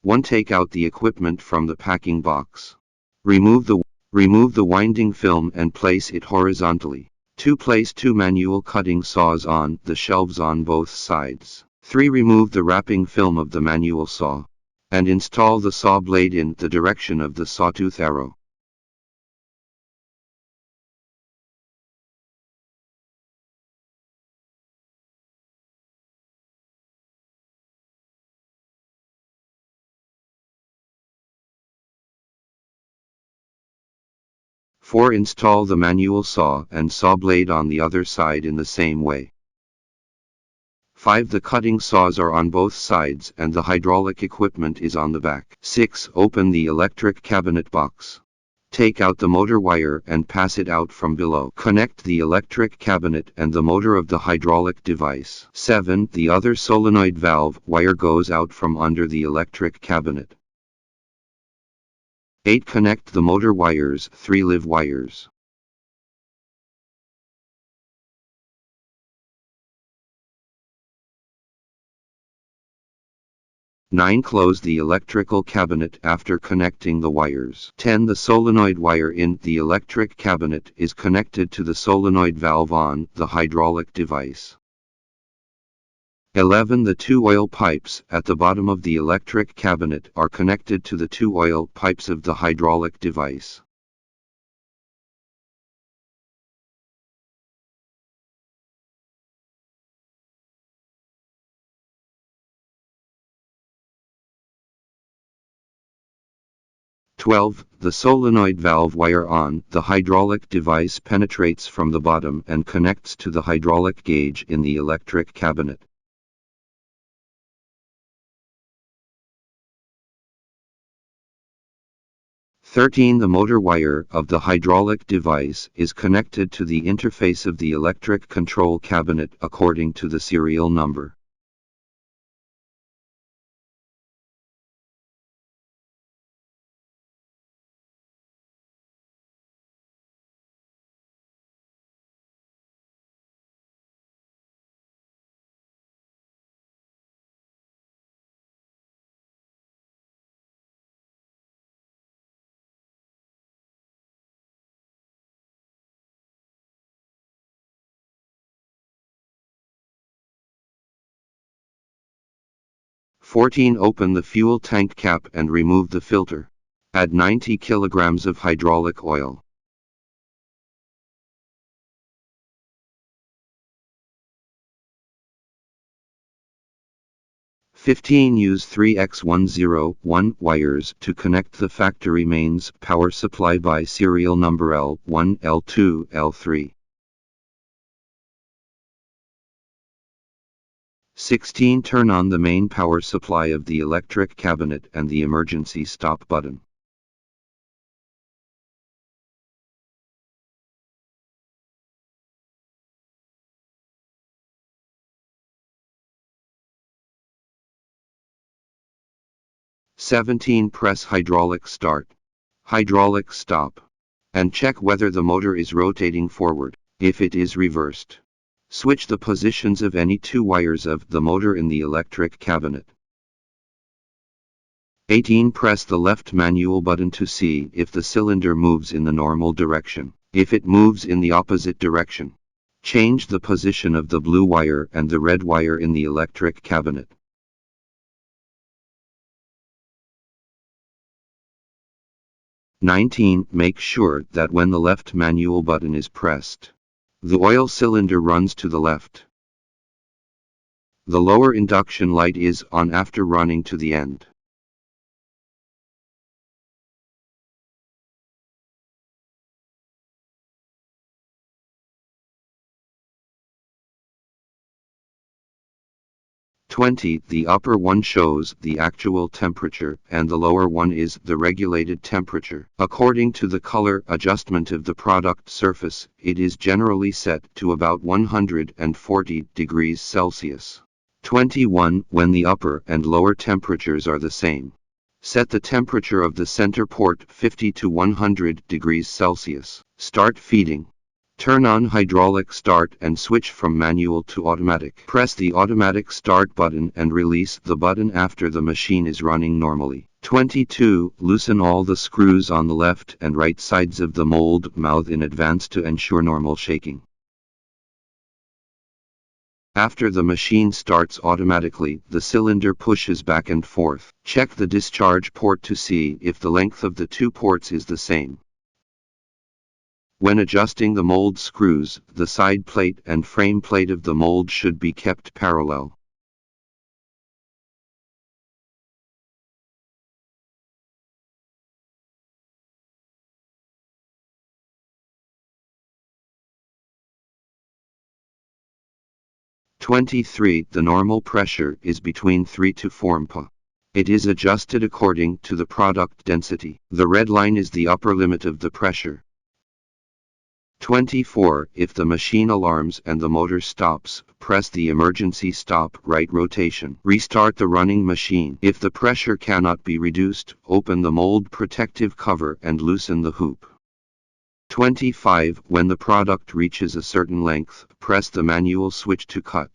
1. Take out the equipment from the packing box. Remove the winding film and place it horizontally. 2. Place 2 manual cutting saws on the shelves on both sides. 3. Remove the wrapping film of the manual saw and install the saw blade in the direction of the sawtooth arrow. Four. Install the manual saw and saw blade on the other side in the same way. 5. The cutting saws are on both sides and the hydraulic equipment is on the back. 6. Open the electric cabinet box. Take out the motor wire and pass it out from below. Connect the electric cabinet and the motor of the hydraulic device. 7. The other solenoid valve wire goes out from under the electric cabinet. 8. Connect the motor wires, 3 live wires. 9. Close the electrical cabinet after connecting the wires. 10. The solenoid wire in the electric cabinet is connected to the solenoid valve on the hydraulic device. 11. The 2 oil pipes at the bottom of the electric cabinet are connected to the 2 oil pipes of the hydraulic device. The solenoid valve wire on the hydraulic device penetrates from the bottom and connects to the hydraulic gauge in the electric cabinet. 13. The motor wire of the hydraulic device is connected to the interface of the electric control cabinet according to the serial number. Open the fuel tank cap and remove the filter. Add 90 kilograms of hydraulic oil. Use 3x101 wires to connect the factory mains power supply by serial number L1, L2, L3. 16. Turn on the main power supply of the electric cabinet and the emergency stop button. Press hydraulic start, hydraulic stop, and check whether the motor is rotating forward. If it is reversed, switch the positions of any 2 wires of the motor in the electric cabinet. 18. Press the left manual button to see if the cylinder moves in the normal direction. If it moves in the opposite direction, change the position of the blue wire and the red wire in the electric cabinet. 19. Make sure that when the left manual button is pressed, the oil cylinder runs to the left. The lower induction light is on after running to the end. The upper one shows the actual temperature and the lower one is the regulated temperature. According to the color adjustment of the product surface, it is generally set to about 140 degrees Celsius. 21. When the upper and lower temperatures are the same, set the temperature of the center port 50 to 100 degrees Celsius. Start feeding. Turn on hydraulic start and switch from manual to automatic. Press the automatic start button and release the button after the machine is running normally. 22. Loosen all the screws on the left and right sides of the mold mouth in advance to ensure normal shaking. After the machine starts automatically, the cylinder pushes back and forth. Check the discharge port to see if the length of the two ports is the same. When adjusting the mold screws, the side plate and frame plate of the mold should be kept parallel. (23) The normal pressure is between 3 to 4 mpa. It is adjusted according to the product density. The red line is the upper limit of the pressure. 24. If the machine alarms and the motor stops, press the emergency stop right rotation. Restart the running machine. If the pressure cannot be reduced, open the mold protective cover and loosen the hoop. 25. When the product reaches a certain length, press the manual switch to cut.